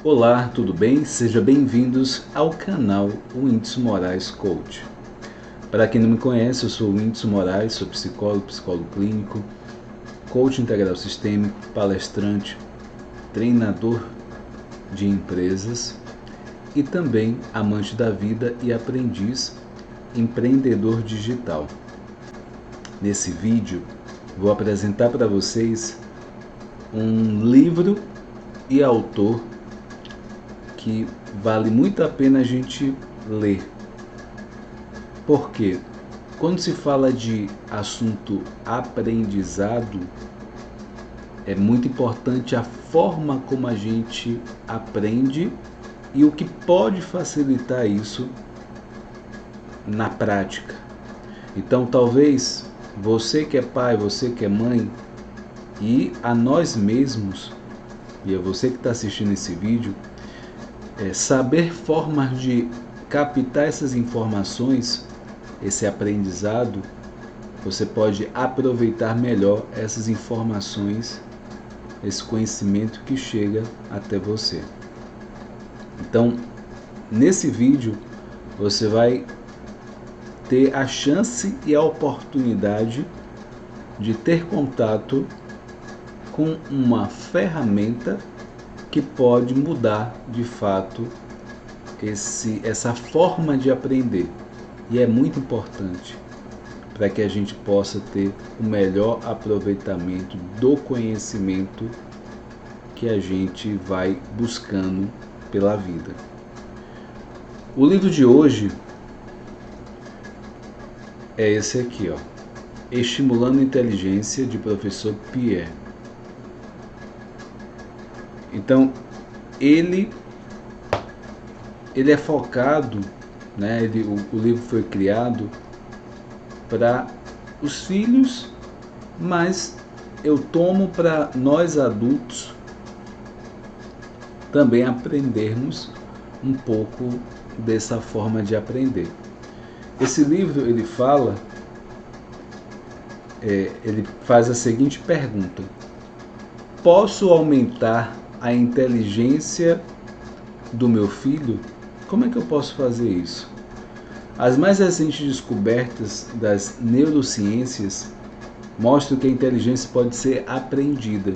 Olá, tudo bem? Sejam bem-vindos ao canal Whindersson Moraes Coach. Para quem não me conhece, eu sou o Whindersson Moraes, sou psicólogo, psicólogo clínico, coach integral sistêmico, palestrante, treinador de empresas e também amante da vida e aprendiz empreendedor digital. Nesse vídeo, vou apresentar para vocês um livro e autor que vale muito a pena a gente ler. Porque quando se fala de assunto aprendizado, é muito importante a forma como a gente aprende e o que pode facilitar isso na prática. Então, talvez você que é pai, você que é mãe, e a nós mesmos, e a você que está assistindo esse vídeo, saber formas de captar essas informações, esse aprendizado, você pode aproveitar melhor essas informações, esse conhecimento que chega até você. Então, nesse vídeo, você vai ter a chance e a oportunidade de ter contato com uma ferramenta que pode mudar de fato essa forma de aprender. E é muito importante para que a gente possa ter o melhor aproveitamento do conhecimento que a gente vai buscando pela vida. O livro de hoje é esse aqui, ó, Estimulando a Inteligência, de professor Pierre. Então, ele é focado, né? O livro foi criado para os filhos, mas eu tomo para nós adultos também aprendermos um pouco dessa forma de aprender. Esse livro ele faz a seguinte pergunta: posso aumentar a inteligência do meu filho? Como é que eu posso fazer isso? As mais recentes descobertas das neurociências mostram que a inteligência pode ser aprendida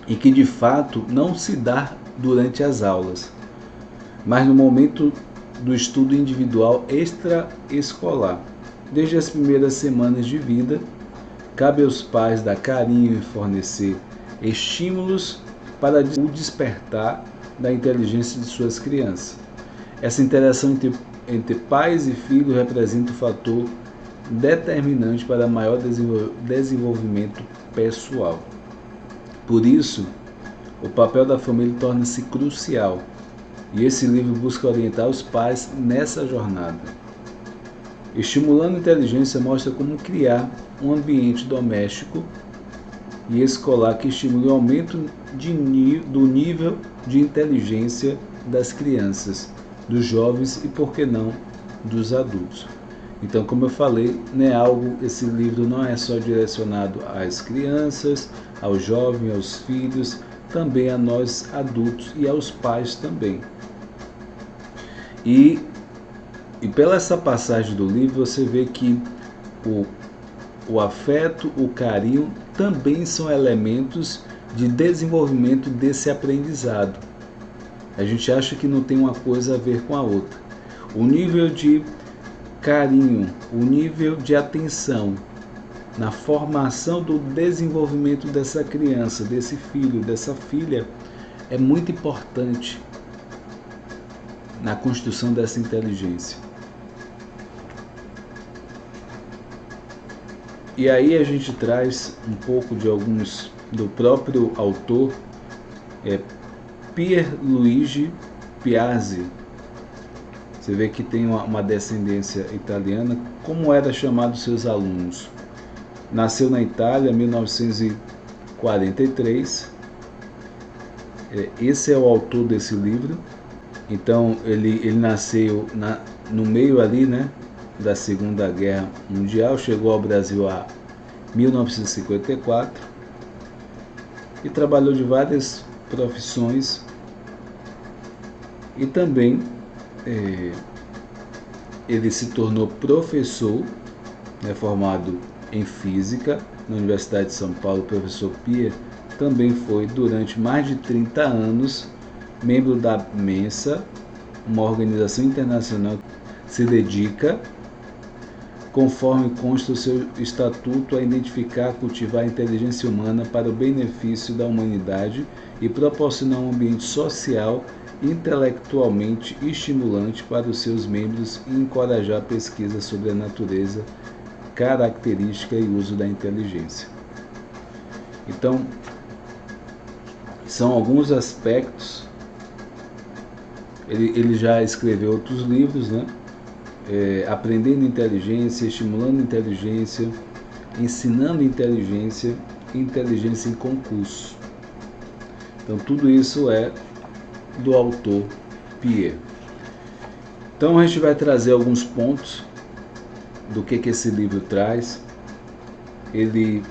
e que de fato não se dá durante as aulas, mas no momento do estudo individual extraescolar. Desde as primeiras semanas de vida, cabe aos pais dar carinho e fornecer estímulos para o despertar da inteligência de suas crianças. Essa interação entre pais e filhos representa um fator determinante para maior desenvolvimento pessoal. Por isso, o papel da família torna-se crucial, e esse livro busca orientar os pais nessa jornada. Estimulando a Inteligência mostra como criar um ambiente doméstico e escolar que estimule o aumento do nível de inteligência das crianças, dos jovens e, por que não, dos adultos. Então, como eu falei, esse livro não é só direcionado às crianças, aos jovens, aos filhos, também a nós adultos e aos pais também. E pela essa passagem do livro, você vê que o afeto, o carinho também são elementos de desenvolvimento desse aprendizado. A gente acha que não tem uma coisa a ver com a outra. O nível de carinho, o nível de atenção na formação do desenvolvimento dessa criança, desse filho, dessa filha, é muito importante na construção dessa inteligência. E aí a gente traz um pouco de alguns do próprio autor, Pierluigi Piazzi. Você vê que tem uma descendência italiana. Como era chamado seus alunos? Nasceu na Itália em 1943. Esse é o autor desse livro. Então ele nasceu no meio ali, né, da Segunda Guerra Mundial, chegou ao Brasil em 1954 e trabalhou de várias profissões e também ele se tornou professor, né, formado em Física na Universidade de São Paulo. O professor Pierre também foi, durante mais de 30 anos, membro da Mensa, uma organização internacional que se dedica, conforme consta o seu estatuto, a identificar, cultivar a inteligência humana para o benefício da humanidade e proporcionar um ambiente social intelectualmente estimulante para os seus membros e encorajar a pesquisa sobre a natureza, característica e uso da inteligência. Então, são alguns aspectos. Ele já escreveu outros livros, né? Aprendendo inteligência, estimulando inteligência, ensinando inteligência, inteligência em concurso. Então, tudo isso é do autor Pierre. Então, a gente vai trazer alguns pontos do que esse livro traz. Ele,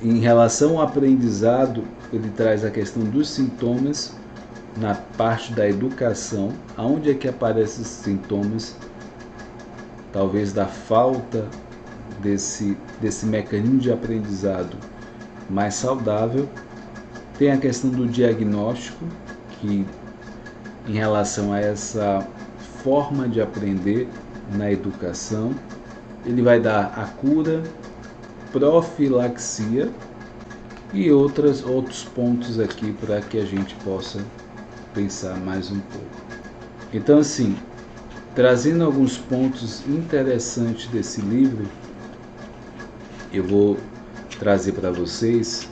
em relação ao aprendizado, ele traz a questão dos sintomas na parte da educação. Aonde é que aparecem esses sintomas? Talvez da falta desse mecanismo de aprendizado mais saudável. Tem a questão do diagnóstico, que em relação a essa forma de aprender na educação, ele vai dar a cura, profilaxia e outros pontos aqui para que a gente possa pensar mais um pouco. Então, assim, trazendo alguns pontos interessantes desse livro, eu vou trazer para vocês.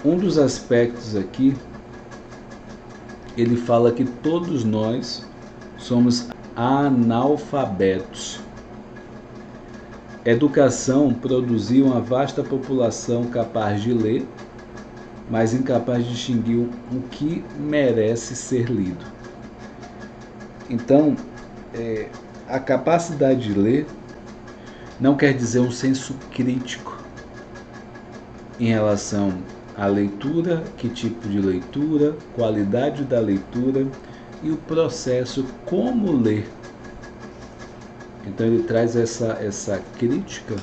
Um dos aspectos aqui, ele fala que todos nós somos analfabetos. Educação produziu uma vasta população capaz de ler, mas incapaz de distinguir o que merece ser lido. Então, a capacidade de ler não quer dizer um senso crítico em relação à leitura, que tipo de leitura, qualidade da leitura e o processo como ler. Então ele traz essa crítica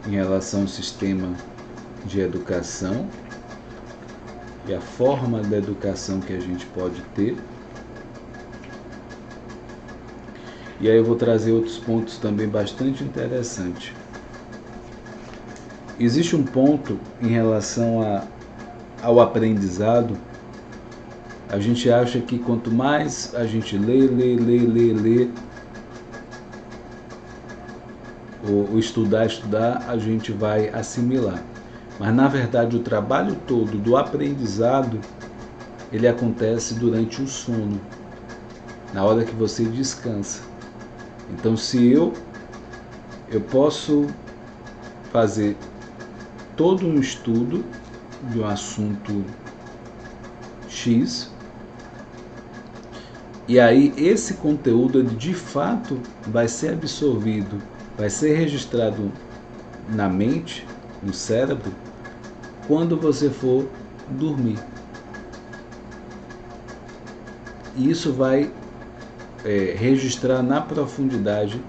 em relação ao sistema de educação e a forma da educação que a gente pode ter. E aí eu vou trazer outros pontos também bastante interessantes. Existe um ponto em relação ao aprendizado. A gente acha que quanto mais a gente lê, ou estudar, a gente vai assimilar. Mas na verdade o trabalho todo do aprendizado, ele acontece durante o sono, na hora que você descansa. Então, se eu posso fazer todo um estudo de um assunto X, e aí esse conteúdo de fato vai ser absorvido, vai ser registrado na mente, no cérebro, quando você for dormir. E isso vai registrar na profundidade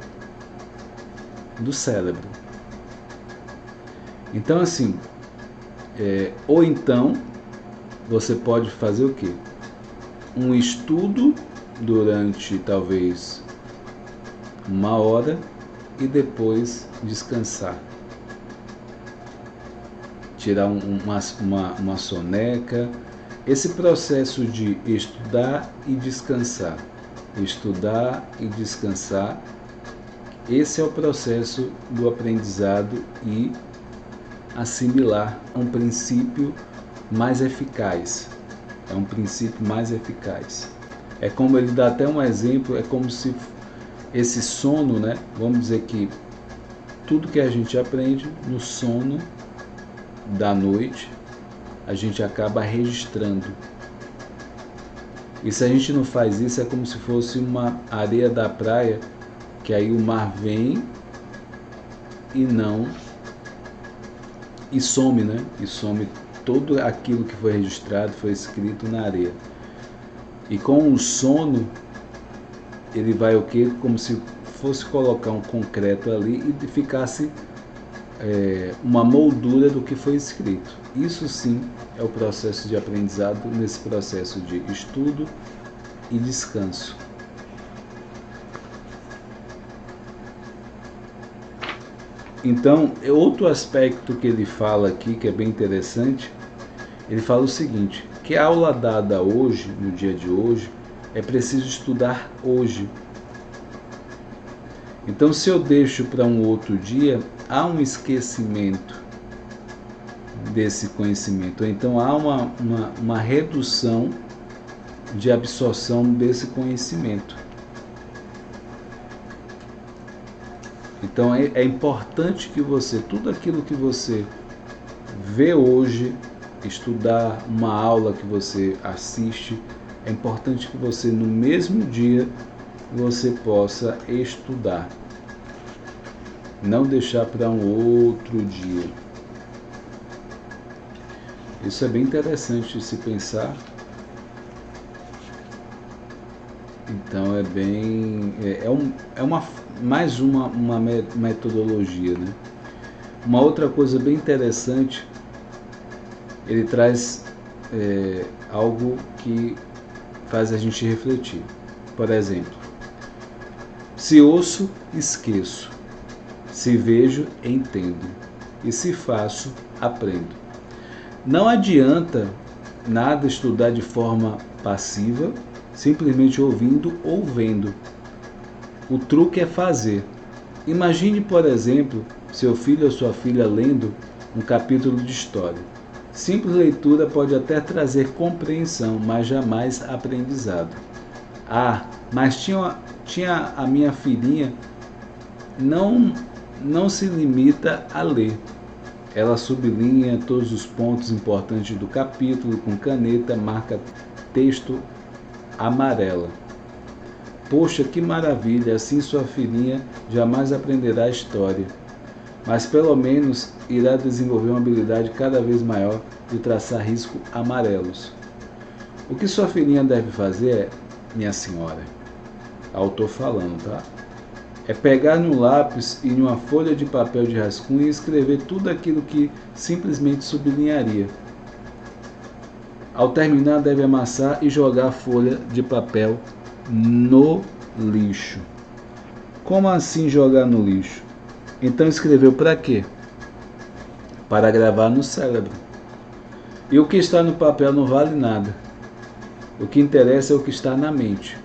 do cérebro. Então, assim, ou então você pode fazer o quê? Um estudo durante talvez 1 hora e depois descansar. Tirar uma soneca. Esse processo de estudar e descansar, esse é o processo do aprendizado e assimilar um princípio mais eficaz. É um princípio mais eficaz. É como ele dá até um exemplo, é como se esse sono, né? Vamos dizer que tudo que a gente aprende no sono da noite, a gente acaba registrando. E se a gente não faz isso, é como se fosse uma areia da praia, que aí o mar vem e some, né? E some todo aquilo que foi registrado foi escrito na areia. E com o sono, ele vai o quê? Como se fosse colocar um concreto ali e ficasse uma moldura do que foi escrito. Isso sim é o processo de aprendizado, nesse processo de estudo e descanso. Então, outro aspecto que ele fala aqui, que é bem interessante, ele fala o seguinte, que a aula dada hoje, no dia de hoje, é preciso estudar hoje. Então, se eu deixo para um outro dia, há um esquecimento desse conhecimento. Ou então, há uma redução de absorção desse conhecimento. Então, é importante que você, tudo aquilo que você vê hoje, estudar, uma aula que você assiste, é importante que você, no mesmo dia, você possa estudar. Não deixar para um outro dia. Isso é bem interessante de se pensar. Então mais uma metodologia, né? Uma outra coisa bem interessante, ele traz algo que faz a gente refletir. Por exemplo, se ouço, esqueço. Se vejo, entendo. E se faço, aprendo. Não adianta nada estudar de forma passiva, simplesmente ouvindo ou vendo. O truque é fazer. Imagine, por exemplo, seu filho ou sua filha lendo um capítulo de história. Simples leitura pode até trazer compreensão, mas jamais aprendizado. Mas tinha a minha filhinha, não se limita a ler. Ela sublinha todos os pontos importantes do capítulo com caneta, marca texto amarela. Poxa, que maravilha, assim sua filhinha jamais aprenderá a história, mas pelo menos irá desenvolver uma habilidade cada vez maior de traçar riscos amarelos. O que sua filhinha deve fazer é, minha senhora, autor falando, tá? É pegar no lápis e numa folha de papel de rascunho e escrever tudo aquilo que simplesmente sublinharia. Ao terminar, deve amassar e jogar a folha de papel no lixo. Como assim jogar no lixo? Então escreveu para quê? Para gravar no cérebro. E o que está no papel não vale nada. O que interessa é o que está na mente.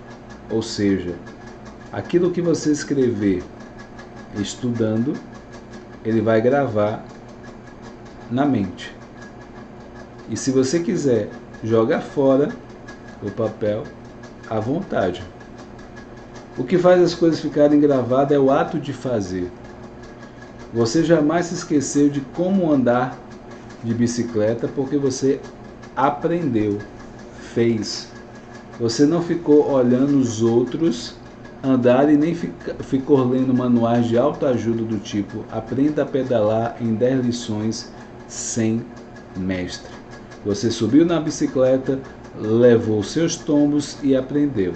Ou seja, aquilo que você escrever estudando, ele vai gravar na mente. E se você quiser jogar fora o papel, à vontade. O que faz as coisas ficarem gravadas é o ato de fazer. Você jamais se esqueceu de como andar de bicicleta porque você aprendeu, fez. Você não ficou olhando os outros andar e nem ficou lendo manuais de autoajuda do tipo aprenda a pedalar em 10 lições sem mestre. Você subiu na bicicleta, levou seus tombos e aprendeu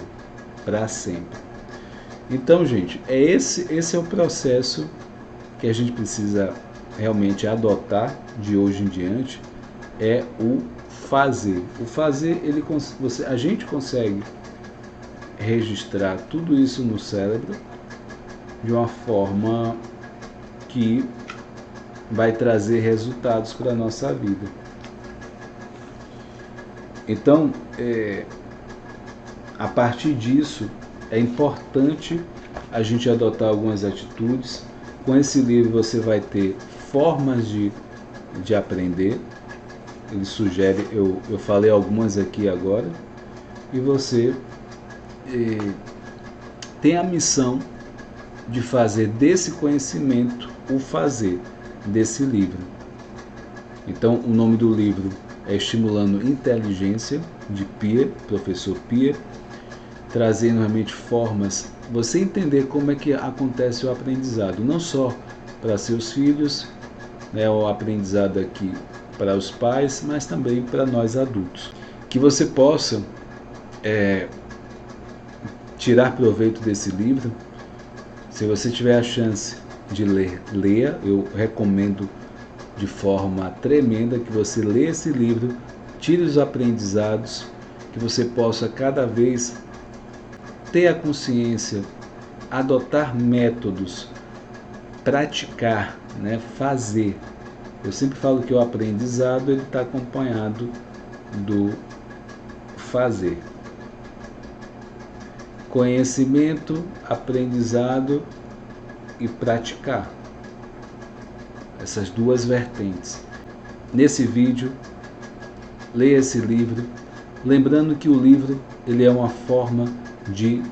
para sempre. Então, gente, esse é o processo que a gente precisa realmente adotar de hoje em diante, é o fazer. O fazer, a gente consegue registrar tudo isso no cérebro de uma forma que vai trazer resultados para a nossa vida. Então, a partir disso, é importante a gente adotar algumas atitudes. Com esse livro você vai ter formas de aprender. Ele sugere, eu falei algumas aqui agora, e você tem a missão de fazer desse conhecimento o fazer desse livro. Então, o nome do livro é Estimulando Inteligência, de Pier, professor Pier, trazendo realmente formas, você entender como é que acontece o aprendizado, não só para seus filhos, né, o aprendizado aqui para os pais, mas também para nós adultos. Que você possa tirar proveito desse livro. Se você tiver a chance de ler, leia. Eu recomendo de forma tremenda que você leia esse livro, tire os aprendizados, que você possa cada vez ter a consciência, adotar métodos, praticar, né, fazer. Eu sempre falo que o aprendizado ele está acompanhado do fazer. Conhecimento, aprendizado e praticar. Essas duas vertentes. Nesse vídeo, leia esse livro, lembrando que o livro ele é uma forma de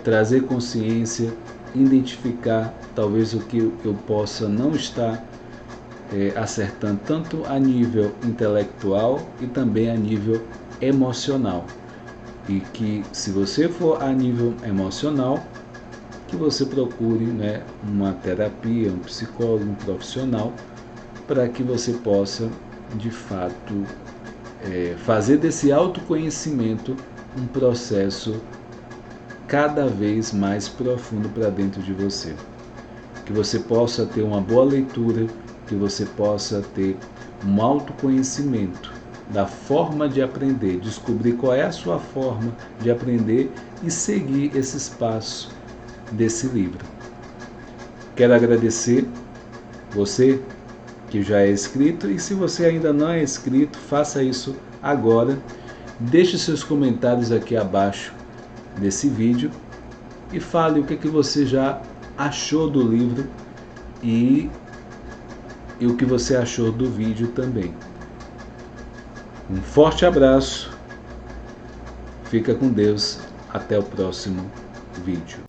trazer consciência, identificar talvez o que eu possa não estar acertando tanto a nível intelectual e também a nível emocional. E que se você for a nível emocional, que você procure, né, uma terapia, um psicólogo, um profissional, para que você possa, de fato, fazer desse autoconhecimento um processo cada vez mais profundo para dentro de você. Que você possa ter uma boa leitura, que você possa ter um autoconhecimento da forma de aprender, descobrir qual é a sua forma de aprender e seguir esses passos desse livro. Quero agradecer você que já é inscrito, e se você ainda não é inscrito, faça isso agora. Deixe seus comentários aqui abaixo desse vídeo e fale o que você já achou do livro e o que você achou do vídeo também. Um forte abraço, fica com Deus, até o próximo vídeo.